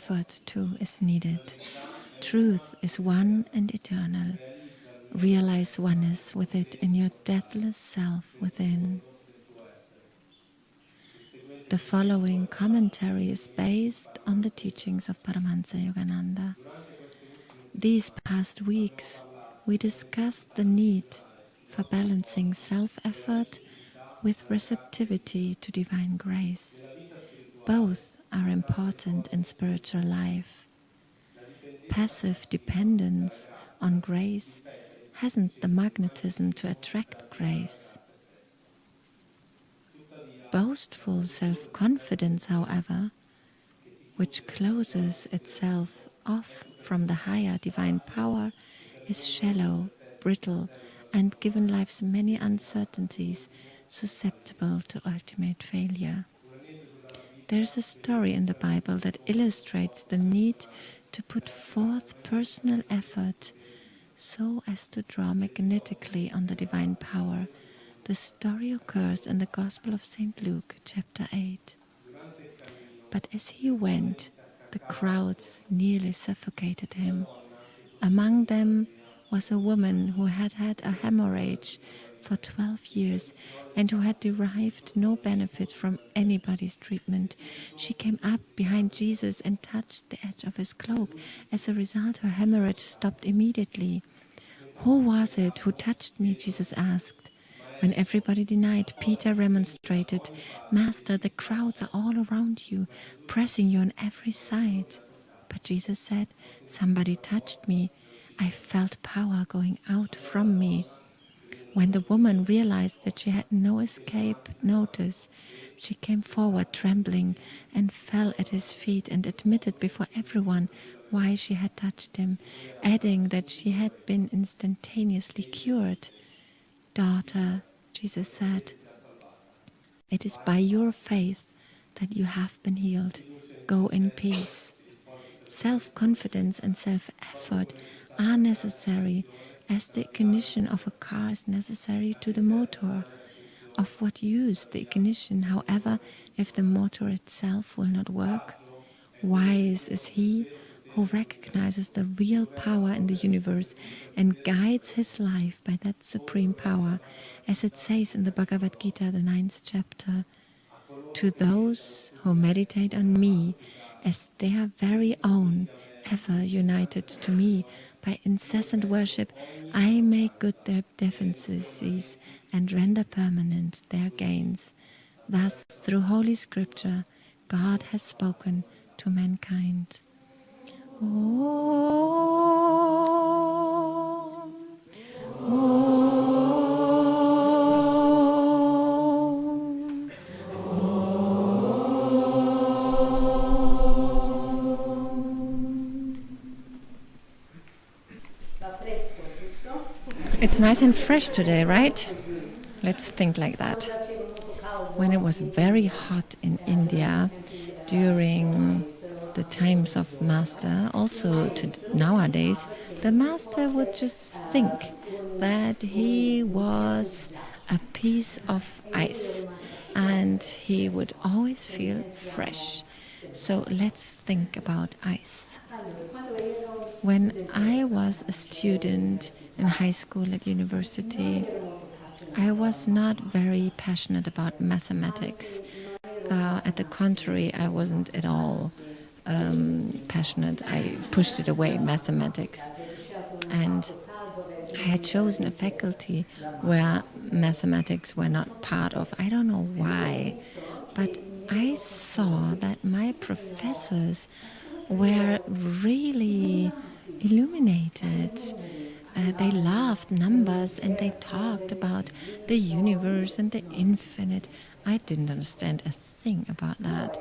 effort too is needed. Truth is one and eternal. Realize oneness with it in your deathless self within. The following commentary is based on the teachings of Paramahansa Yogananda. These past weeks, we discussed the need for balancing self-effort with receptivity to divine grace. Both are important in spiritual life. Passive dependence on grace hasn't the magnetism to attract grace. Boastful self-confidence, however, which closes itself off from the higher divine power, is shallow, brittle, and given life's many uncertainties, susceptible to ultimate failure. There is a story in the Bible that illustrates the need to put forth personal effort so as to draw magnetically on the divine power. The story occurs in the Gospel of St. Luke, chapter 8. But as he went, the crowds nearly suffocated him. Among them was a woman who had had a hemorrhage for 12 years and who had derived no benefit from anybody's treatment. She came up behind Jesus and touched the edge of his cloak. As a result, her hemorrhage stopped immediately. "Who was it who touched me?" Jesus asked. When everybody denied, Peter remonstrated, "Master, the crowds are all around you, pressing you on every side." But Jesus said, "Somebody touched me. I felt power going out from me." When the woman realized that she had no escape notice, she came forward trembling and fell at his feet and admitted before everyone why she had touched him, adding that she had been instantaneously cured. "Daughter," Jesus said, "it is by your faith that you have been healed. Go in peace." Self-confidence and self-effort are necessary as the ignition of a car is necessary to the motor. Of what use the ignition, however, if the motor itself will not work? Wise is he who recognizes the real power in the universe and guides his life by that supreme power, as it says in the Bhagavad Gita, the 9th chapter. "To those who meditate on me as their very own, ever united to me by incessant worship, I make good their deficiencies and render permanent their gains." Thus, through Holy Scripture, God has spoken to mankind. Om, Om, It's nice and fresh today, right? Let's think like that. When it was very hot in India during the times of Master, also to nowadays, the Master would just think that he was a piece of ice and he would always feel fresh. So let's think about ice. When I was a student in high school at university, I was not very passionate about mathematics. At the contrary, I wasn't at all passionate. I pushed it away, mathematics. And I had chosen a faculty where mathematics were not part of. I don't know why, but I saw that my professors were really illuminated. They loved numbers and they talked about the universe and the infinite. I didn't understand a thing about that.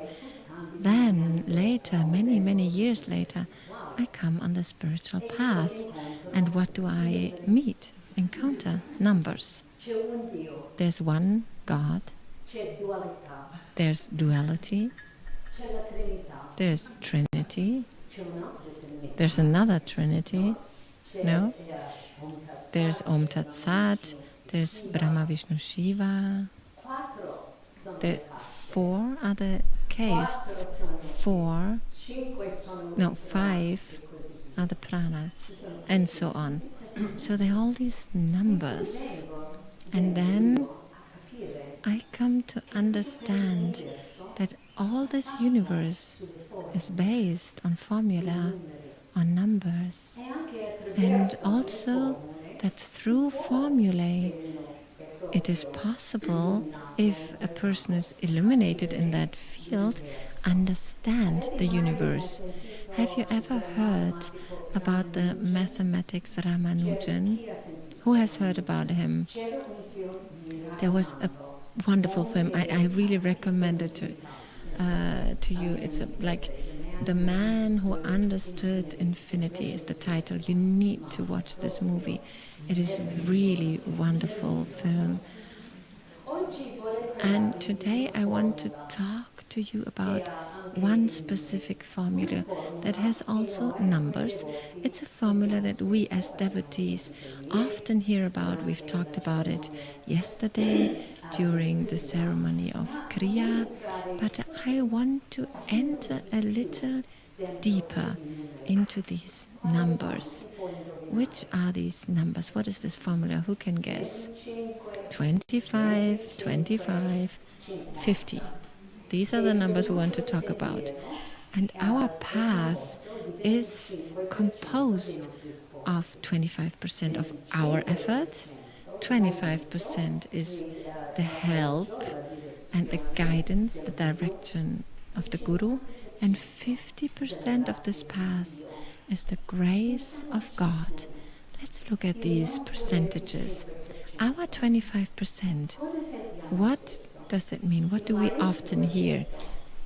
Then later, many years later, I come on the spiritual path. And what do I meet, encounter? Numbers. There's one God. There's duality. There's Trinity. There's another Trinity. No? There's Om Tat Sat. There's Brahma, Vishnu, Shiva. The four are the case, 5 are the pranas, and so on. So there are all these numbers. And then I come to understand that all this universe is based on formula, on numbers, and also that through formulae it is possible, if a person is illuminated in that field, understand the universe. Have you ever heard about the mathematics Ramanujan? Who has heard about him? There was a wonderful film. I really recommend it to you. It's like The Man Who Understood Infinity is the title. You need to watch this movie. It is really wonderful film. And today I want to talk to you about one specific formula that has also numbers. It's a formula that we as devotees often hear about. We've talked about it yesterday during the ceremony of Kriya, but I want to enter a little deeper into these numbers. Which are these numbers? What is this formula? Who can guess? 25, 25, 50. These are the numbers we want to talk about. And our path is composed of 25% of our effort, 25% is the help and the guidance, the direction of the Guru, and 50% of this path is the grace of God. Let's look at these percentages. Our 25%, what does that mean? What do we often hear?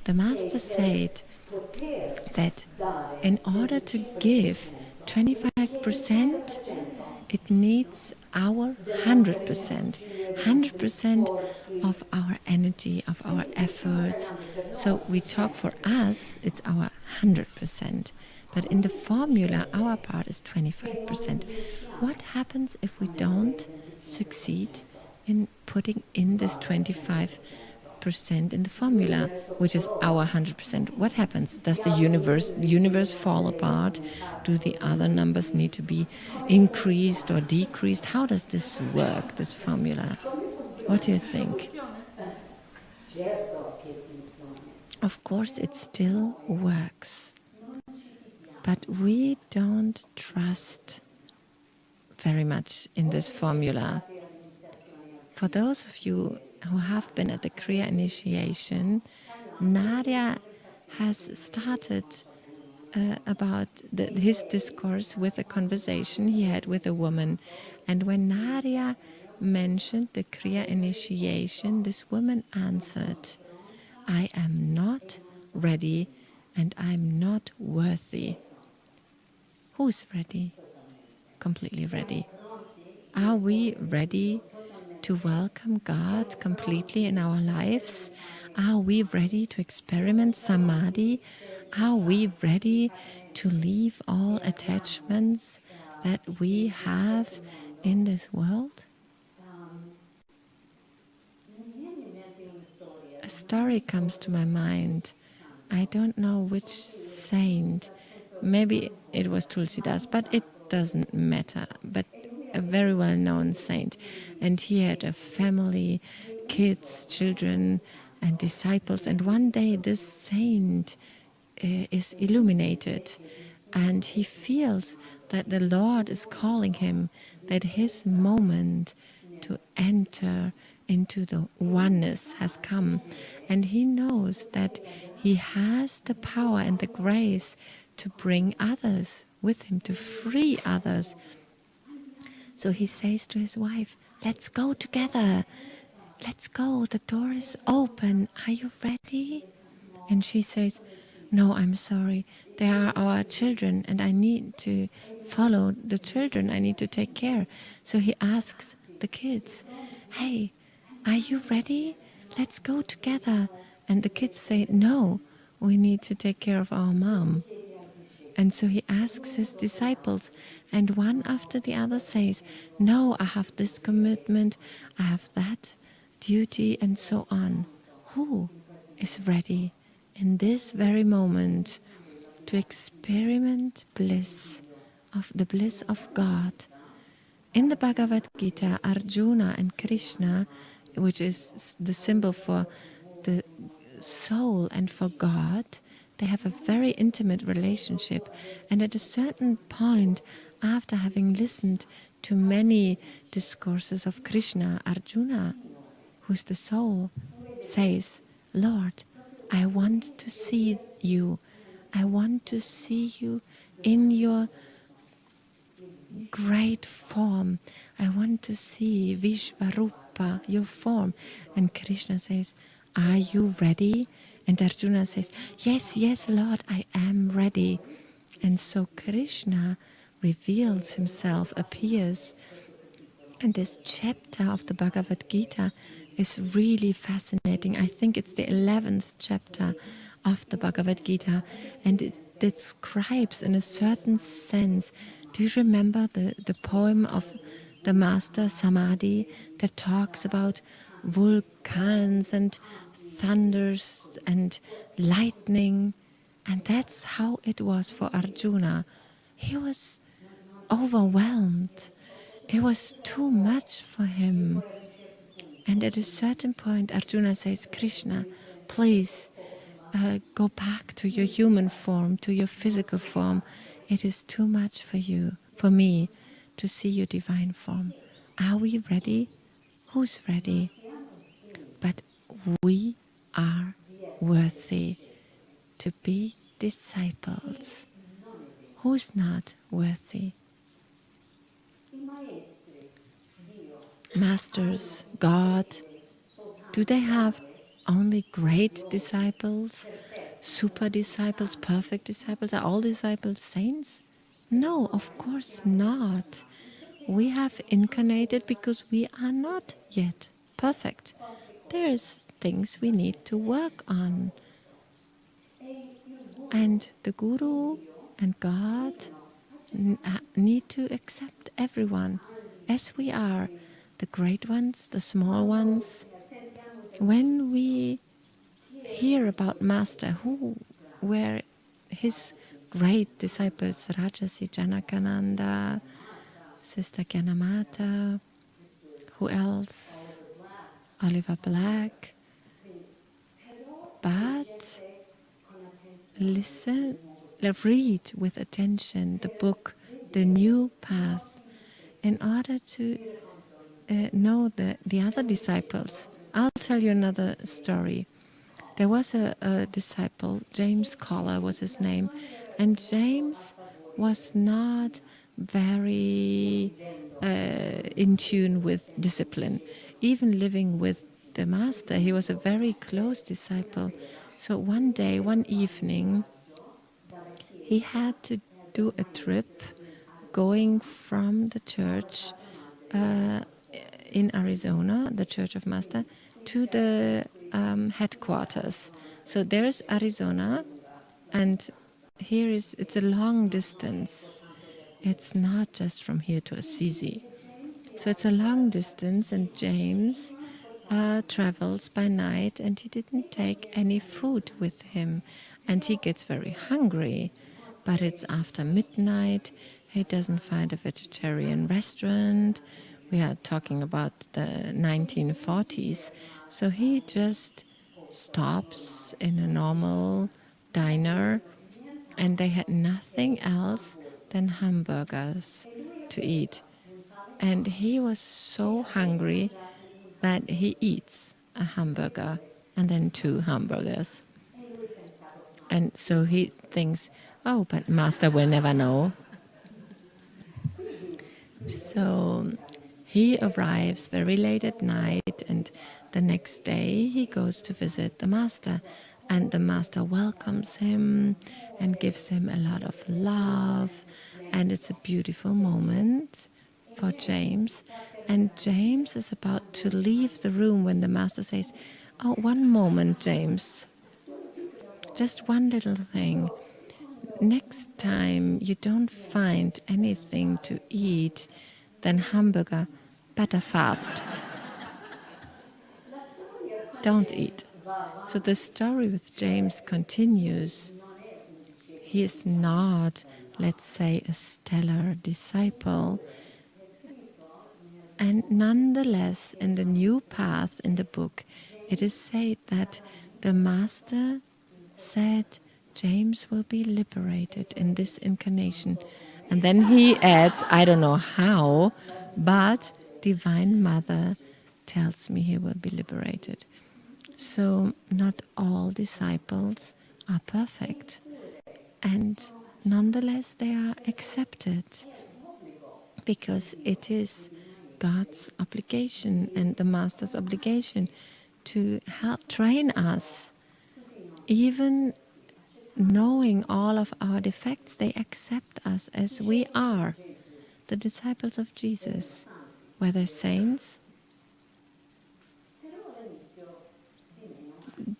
The Master said that in order to give 25%, it needs our 100%. 100% of our energy, of our efforts. So we talk for us, it's our 100%. But in the formula, our part is 25%. What happens if we don't succeed in putting in this 25% in the formula, which is our 100%? What happens? Does the universe fall apart? Do the other numbers need to be increased or decreased? How does this work, this formula? What do you think? Of course, it still works. But we don't trust very much in this formula. For those of you who have been at the Kriya initiation, Narya has started about his discourse with a conversation he had with a woman. And when Narya mentioned the Kriya initiation, this woman answered, "I am not ready and I'm not worthy." Who's ready? Completely ready. Are we ready to welcome God completely in our lives? Are we ready to experiment samadhi? Are we ready to leave all attachments that we have in this world? A story comes to my mind. I don't know which saint. Maybe it was Tulsidas, but it doesn't matter. But a very well-known saint. And he had a family, kids, children, and disciples. And one day this saint is illuminated. And he feels that the Lord is calling him, that his moment to enter into the oneness has come. And he knows that he has the power and the grace to bring others with him, to free others. So he says to his wife, "Let's go together. Let's go. The door is open. Are you ready?" And she says, "No, I'm sorry. They are our children and I need to follow the children. I need to take care." So he asks the kids, "Hey, are you ready? Let's go together." And the kids say, "No, we need to take care of our mom." And so he asks his disciples, and one after the other says, "No, I have this commitment, I have that duty," and so on. Who is ready in this very moment to experiment the bliss of God. In the Bhagavad Gita, Arjuna and Krishna, which is the symbol for the soul and for God, they have a very intimate relationship. And at a certain point, after having listened to many discourses of Krishna, Arjuna, who is the soul, says, Lord, I want to see you. I want to see you in your great form. I want to see Vishvarupa, your form. And Krishna says, are you ready? And Arjuna says, yes, yes, Lord, I am ready. And so Krishna reveals himself, appears. And this chapter of the Bhagavad Gita is really fascinating. I think it's the 11th chapter of the Bhagavad Gita, and it describes in a certain sense. Do you remember the poem of the master Samadhi that talks about volcans and thunders and lightning? And that's how it was for Arjuna. He was overwhelmed. It was too much for him. And at a certain point, Arjuna says, Krishna, please go back to your human form, to your physical form. It is too much for you, for me, to see your divine form. Are we ready? Who's ready? But we are worthy to be disciples. Who's not worthy? Masters, God, do they have only great disciples, super disciples, perfect disciples? Are all disciples saints? No, of course not. We have incarnated because we are not yet perfect. There's things we need to work on. And the Guru and God need to accept everyone as we are, the great ones, the small ones. When we hear about Master, who were his great disciples, Rajarsi Janakananda, Sister Gyanamata, who else? Oliver Black. But listen, read with attention the book, The New Path, in order to know the other disciples. I'll tell you another story. There was a disciple, James Collar was his name, and James was not very in tune with discipline. Even living with the master, he was a very close disciple. So one day, one evening, he had to do a trip going from the church in Arizona, the Church of Master, to the headquarters. So there's Arizona, and it's a long distance. It's not just from here to Assisi. So it's a long distance, and James travels by night, and he didn't take any food with him. And he gets very hungry, but it's after midnight. He doesn't find a vegetarian restaurant. We are talking about the 1940s. So he just stops in a normal diner, and they had nothing else than hamburgers to eat. And he was so hungry that he eats a hamburger and then 2 hamburgers. And so he thinks, oh, but Master will never know. So he arrives very late at night, and the next day he goes to visit the Master. And the Master welcomes him and gives him a lot of love. And it's a beautiful moment for James. And James is about to leave the room when the Master says, oh, one moment, James. Just one little thing. Next time you don't find anything to eat than hamburger, better fast. Don't eat. So the story with James continues. He is not, let's say, a stellar disciple. And nonetheless, in the new path in the book, it is said that the Master said James will be liberated in this incarnation. And then he adds, I don't know how, but Divine Mother tells me he will be liberated. So not all disciples are perfect. And nonetheless, they are accepted because it is God's obligation and the Master's obligation to help train us. Even knowing all of our defects, they accept us as we are. The disciples of Jesus, were they saints?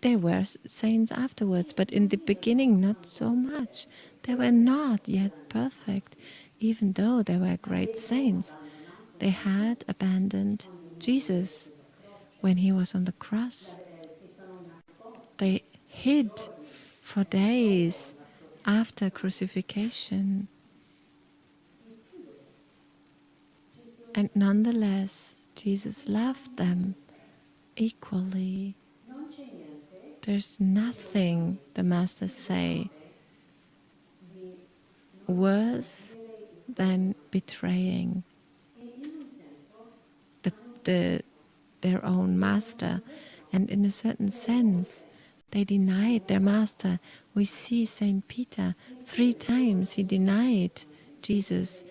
They were saints afterwards, but in the beginning not so much. They were not yet perfect, even though they were great saints. They had abandoned Jesus when he was on the cross. They hid for days after crucifixion. And nonetheless, Jesus loved them equally. There's nothing, the Masters say, worse than betraying their own Master. And in a certain sense, they denied their Master. We see Saint Peter 3 times he denied Jesus.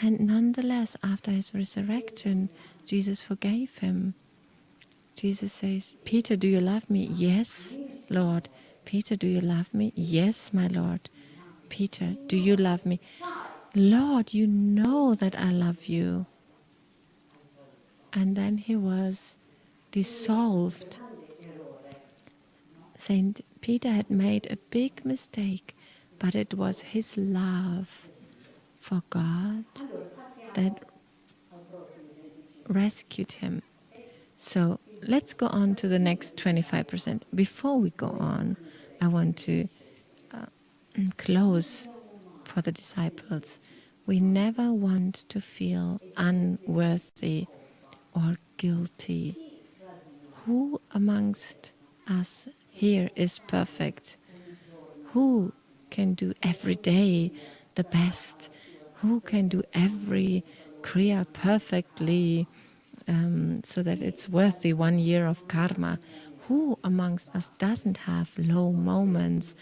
And nonetheless, after his resurrection, Jesus forgave him. Jesus says, Peter, do you love me? Yes, Lord. Peter, do you love me? Yes, my Lord. Peter, do you love me? Lord, you know that I love you. And then he was dissolved. Saint Peter had made a big mistake, but it was his love for God that rescued him. So let's go on to the next 25%. Before we go on, I want to close for the disciples. We never want to feel unworthy or guilty. Who amongst us here is perfect? Who can do every day the best? Who can do every kriya perfectly so that it's worthy 1 year of karma? Who amongst us doesn't have low moments?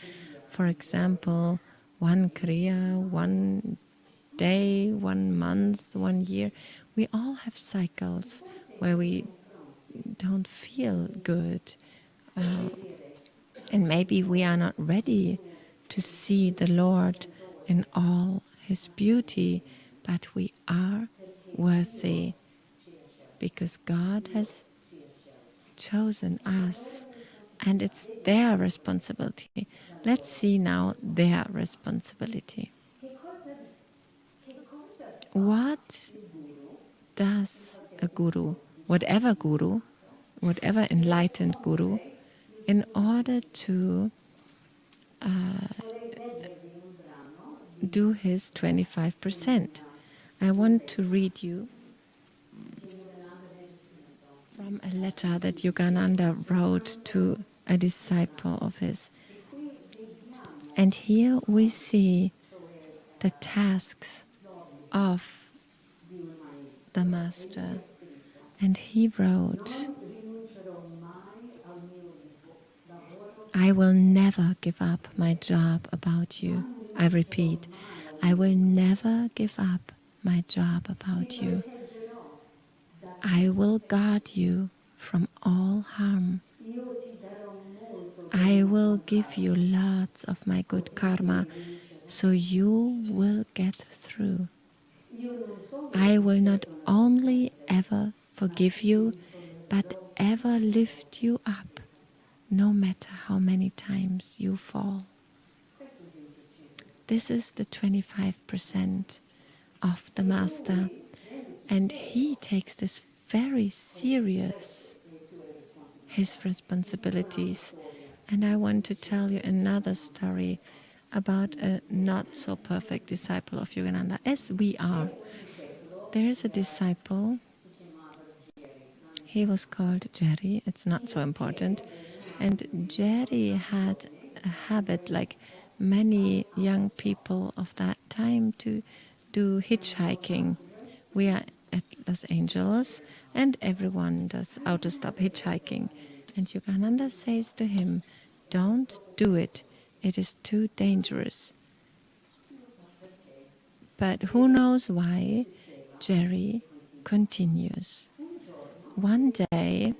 For example, 1 kriya, 1 day, 1 month, 1 year. We all have cycles where we don't feel good. And maybe we are not ready to see the Lord in all his beauty, but we are worthy because God has chosen us and it's their responsibility. Let's see now their responsibility. What does a guru, whatever enlightened guru, in order to do his 25%? I want to read you from a letter that Yogananda wrote to a disciple of his. And here we see the tasks of the Master. And he wrote, I will never give up my job about you. I repeat, I will never give up my job about you. I will guard you from all harm. I will give you lots of my good karma, so you will get through. I will not only ever forgive you, but ever lift you up, no matter how many times you fall. This is the 25% of the Master, and he takes this very serious. his responsibilities. And I want to tell you another story about a not so perfect disciple of Yogananda, as we are. There is a disciple, he was called Jerry, it's not so important. And Jerry had a habit, like many young people of that time, to do hitchhiking. We are at Los Angeles and everyone does auto-stop hitchhiking. And Yogananda says to him, don't do it. It is too dangerous. But who knows why Jerry continues. One day,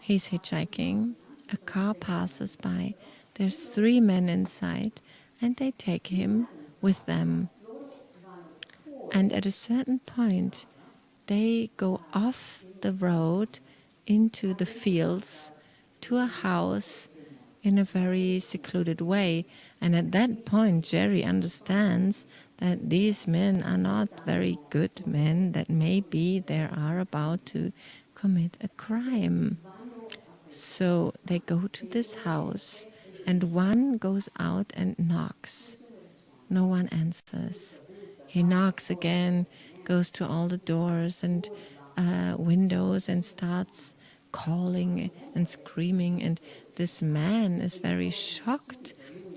he's hitchhiking, a car passes by, there's 3 men inside, and they take him with them. And at a certain point, they go off the road into the fields to a house in a very secluded way. And at that point, Jerry understands that these men are not very good men, that maybe they are about to commit a crime. So they go to this house, and one goes out and knocks. No one answers. He knocks again, goes to all the doors and windows and starts calling and screaming. And this man is very shocked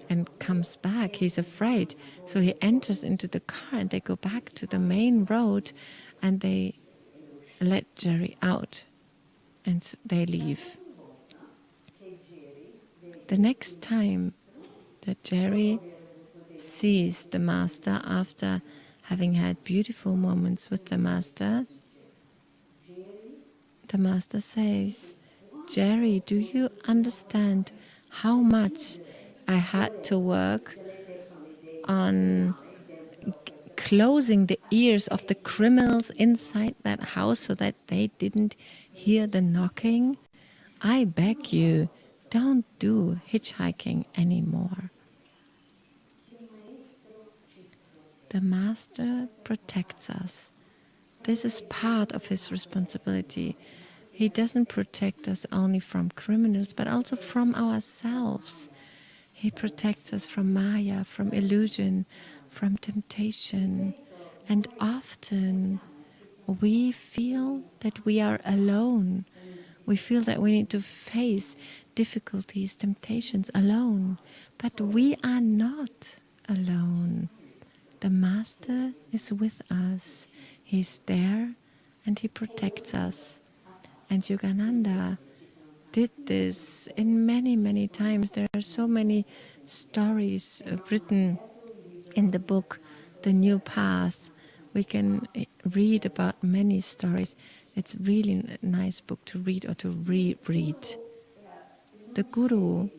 and comes back. He's afraid. So he enters into the car and they go back to the main road and they let Jerry out and they leave. The next time that Jerry sees the master after having had beautiful moments with the master says, Jerry, do you understand how much I had to work on closing the ears of the criminals inside that house so that they didn't hear the knocking? I beg you, don't do hitchhiking anymore. The master protects us. This is part of his responsibility. He doesn't protect us only from criminals, but also from ourselves. He protects us from Maya, from illusion, from temptation. And often we feel that we are alone. We feel that we need to face difficulties, temptations alone. But we are not alone. The Master is with us. He's there and he protects us. And Yogananda did this in many, many times. There are so many stories written in the book, The New Path. We can read about many stories. It's really a nice book to read or to reread. The Guru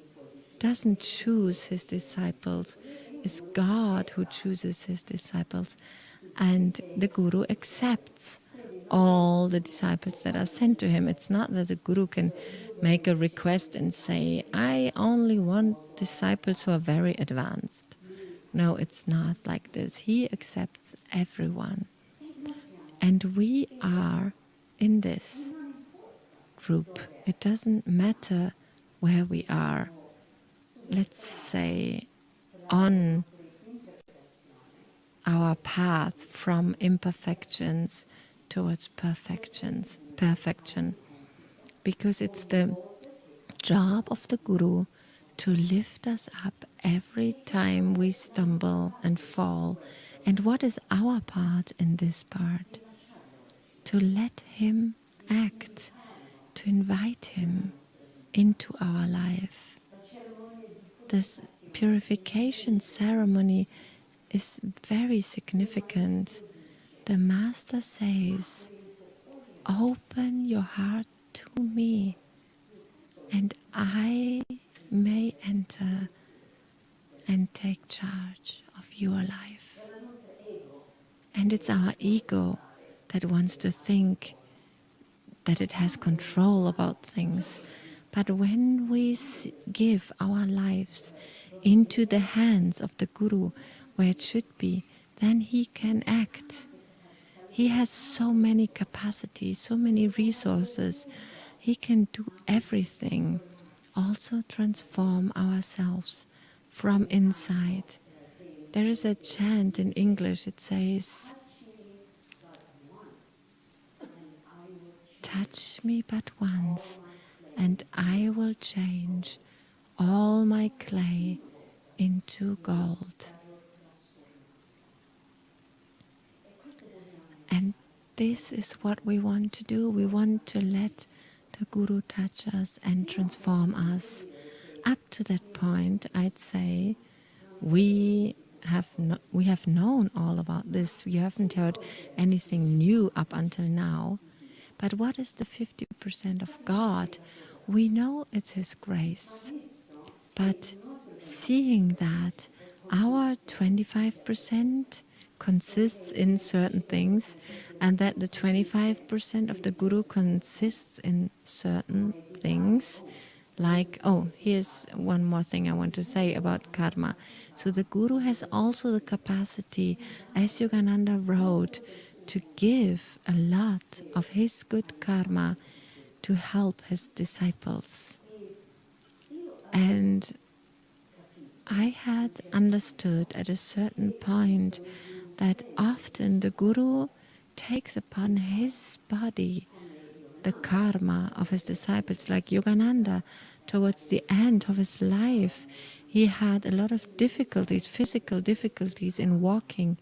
doesn't choose his disciples. It's God who chooses his disciples. And the Guru accepts all the disciples that are sent to him. It's not that the Guru can make a request and say, I only want disciples who are very advanced. No, it's not like this. He accepts everyone. And we are in this group. It doesn't matter where we are. Let's say on our path from imperfections towards perfection. Because it's the job of the Guru to lift us up every time we stumble and fall. And what is our part in this part? To let him act, to invite him into our life. This purification ceremony is very significant. The Master says, open your heart to me and I may enter and take charge of your life. And it's our ego that wants to think that it has control about things. But when we give our lives into the hands of the Guru, where it should be, then he can act. He has so many capacities, so many resources He can do everything, also transform ourselves from inside. There is a chant in English, it says, "Touch me but once, and I will change all my clay into gold." And this is what we want to do. We want to let the Guru touch us and transform us. Up to that point, I'd say, we have known all about this. We haven't heard anything new up until now. But what is the 50% of God? We know it's His grace. But seeing that our 25% consists in certain things, and that the 25% of the Guru consists in certain things, like, oh, here's one more thing I want to say about karma. So the Guru has also the capacity, as Yogananda wrote, to give a lot of his good karma to help his disciples. And I had understood at a certain point that often the Guru takes upon his body the karma of his disciples, like Yogananda. Towards the end of his life, he had a lot of difficulties, physical difficulties in walking.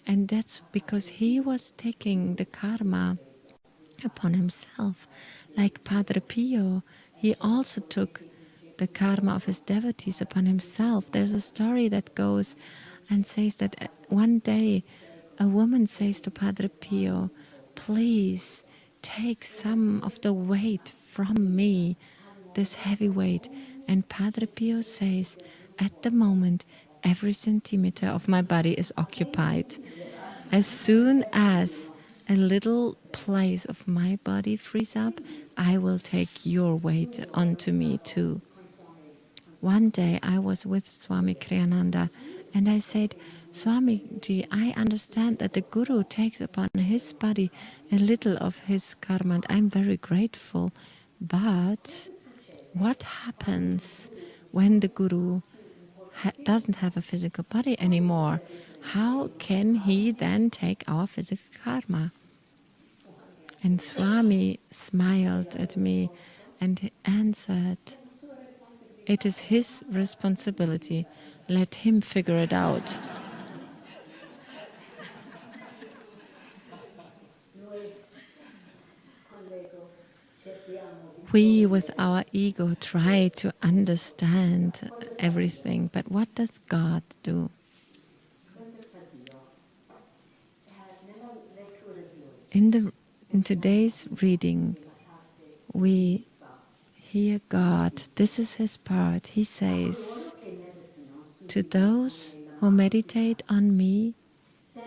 And that's because he was taking the karma upon himself. Like Padre Pio, he also took the karma of his devotees upon himself. There's a story that goes and says that one day a woman says to Padre Pio, "Please take some of the weight from me, this heavy weight." And Padre Pio says, "At the moment, every centimeter of my body is occupied. As soon as a little place of my body frees up, I will take your weight onto me too." One day I was with Swami Kriyananda and I said, "Swamiji, I understand that the Guru takes upon his body a little of his karma, and I'm very grateful. But what happens when the Guru doesn't have a physical body anymore? How can he then take our physical karma?" And Swami smiled at me and answered, "It is his responsibility. Let him figure it out." We, with our ego, try to understand everything, but what does God do? In today's reading, we hear God. This is His part. He says, "To those who meditate on me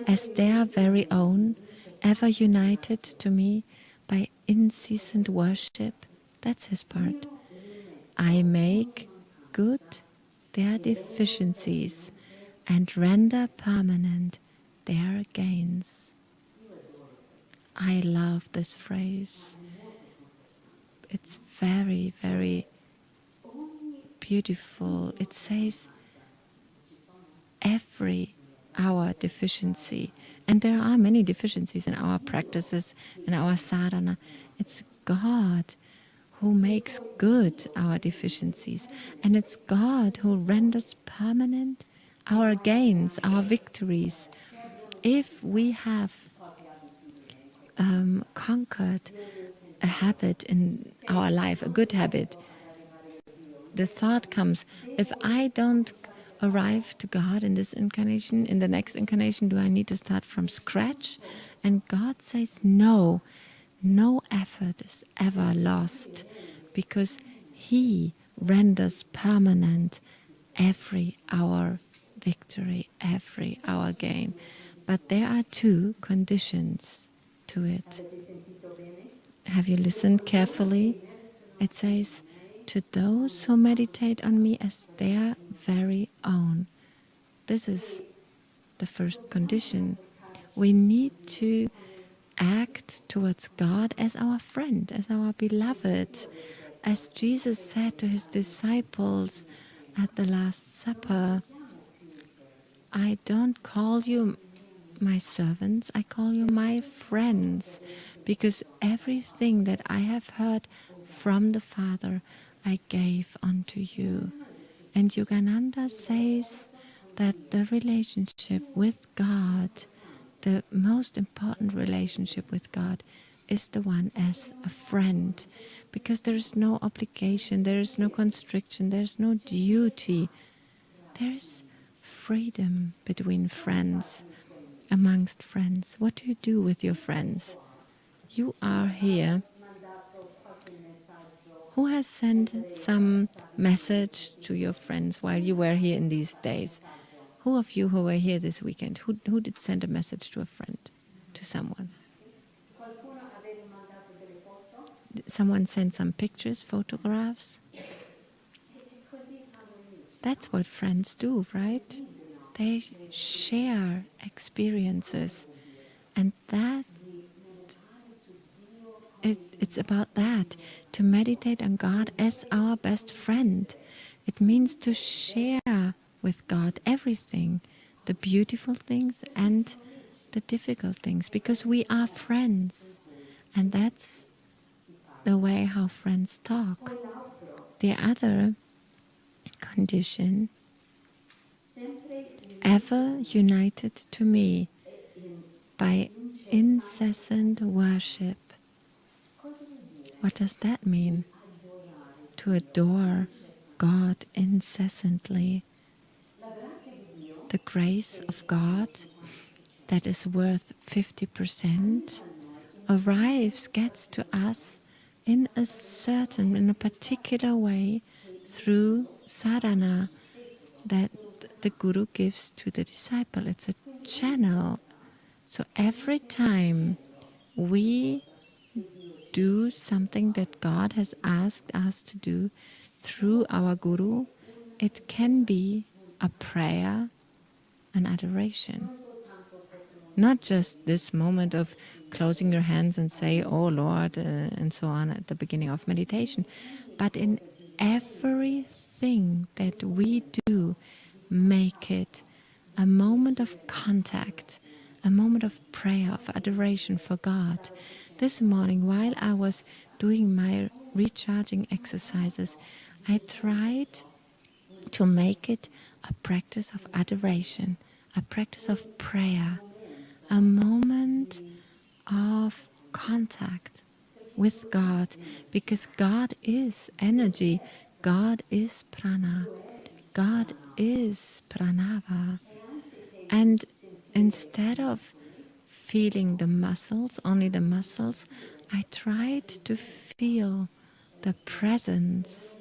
as their very own, ever united to me by incessant worship," that's His part, "I make good their deficiencies and render permanent their gains." I love this phrase. It's very, very beautiful. It says every our deficiency, and there are many deficiencies in our practices, in our sadhana. It's God who makes good our deficiencies, and it's God who renders permanent our gains, our victories. If we have conquered a habit in our life, a good habit, the thought comes, if I don't arrive to God in this incarnation, in the next incarnation, do I need to start from scratch? And God says, no, no effort is ever lost, because He renders permanent every our victory, every our gain. But there are two conditions to it. Have you listened carefully? It says, "To those who meditate on me as their very own." This is the first condition. We need to act towards God as our friend, as our beloved. As Jesus said to his disciples at the Last Supper, I don't call you my servants, I call you my friends, because everything that I have heard from the Father I gave unto you. And Yogananda says that the relationship with God, the most important relationship with God, is the one as a friend, because there is no obligation, there is no constriction, there is no duty. There is freedom between friends, amongst friends. What do you do with your friends? You are here. Who has sent some message to your friends while you were here in these days? Who of you who were here this weekend, who did send a message to a friend, to someone? Someone sent some pictures, photographs? That's what friends do, right? They share experiences, and it's about that, to meditate on God as our best friend. It means to share with God everything, the beautiful things and the difficult things, because we are friends, and that's the way how friends talk. The other condition, ever united to me by incessant worship. What does that mean? To adore God incessantly. The grace of God that is worth 50% gets to us in a particular way through sadhana that the Guru gives to the disciple. It's a channel. So every time we do something that God has asked us to do through our Guru, it can be a prayer, an adoration. Not just this moment of closing your hands and say, "Oh Lord," and so on at the beginning of meditation, but in everything that we do, make it a moment of contact, a moment of prayer, of adoration for God. This morning, while I was doing my recharging exercises, I tried to make it a practice of adoration, a practice of prayer, a moment of contact with God, because God is energy, God is prana, God is pranava. And instead of feeling the muscles, only the muscles, I tried to feel the presence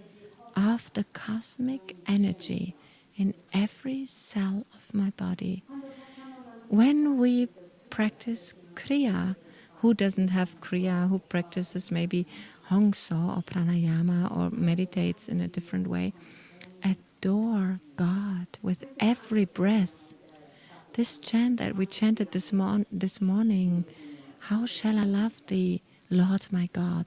of the cosmic energy in every cell of my body. When we practice Kriya, who doesn't have Kriya, who practices maybe Hongso or Pranayama or meditates in a different way, adore God with every breath. This chant that we chanted this morning, how shall I love thee, Lord my God,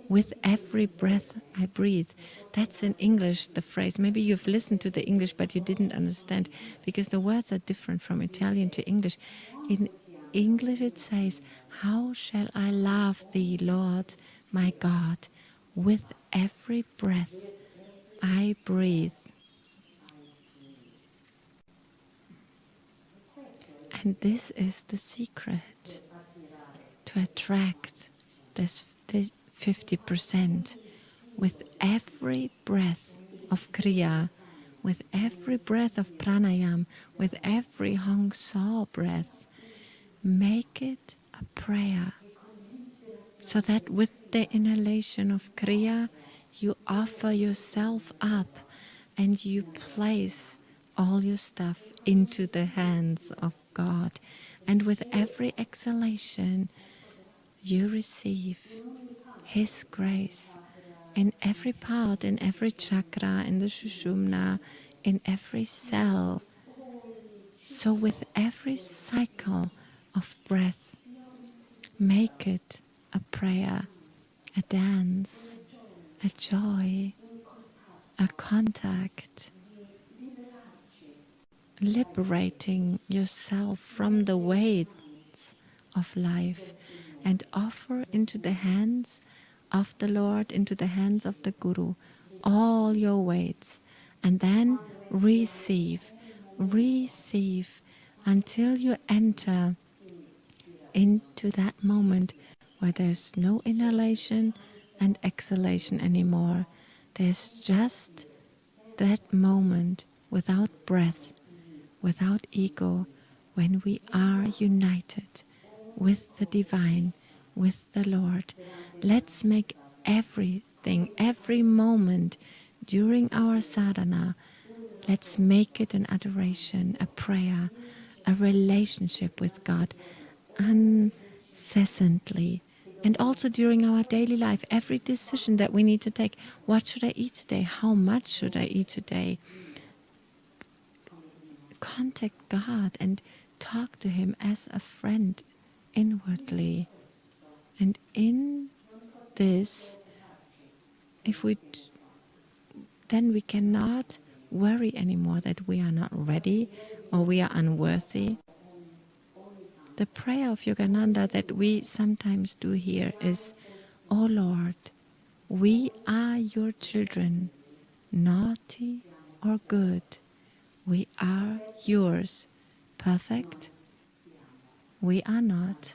with every breath I breathe. That's in English, the phrase. Maybe you've listened to the English, but you didn't understand, because the words are different from Italian to English. In English it says, how shall I love thee, Lord my God, with every breath I breathe. And this is the secret to attract this 50% with every breath of Kriya, with every breath of Pranayam, with every Hong Sa breath. Make it a prayer, so that with the inhalation of Kriya, you offer yourself up and you place all your stuff into the hands of God. And with every exhalation, you receive His grace in every part, in every chakra, in the Shushumna, in every cell. So with every cycle of breath, Make it a prayer, a dance, a joy, a contact, liberating yourself from the weights of life and offer into the hands of the Lord, into the hands of the Guru, all your weights, and then receive until you enter into that moment where there's no inhalation and exhalation anymore. There's just that moment without breath, without ego, when we are united with the divine, with the Lord. Let's make everything, every moment during our sadhana, let's make it an adoration, a prayer, a relationship with God incessantly. And also during our daily life, every decision that we need to take. What should I eat today? How much should I eat today? Contact God and talk to Him as a friend inwardly. And in this, then we cannot worry anymore that we are not ready or we are unworthy. The prayer of Yogananda that we sometimes do here is, "O Lord, we are your children, naughty or good. We are yours. Perfect? We are not,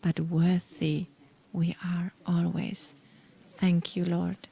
but worthy we are always. Thank you, Lord."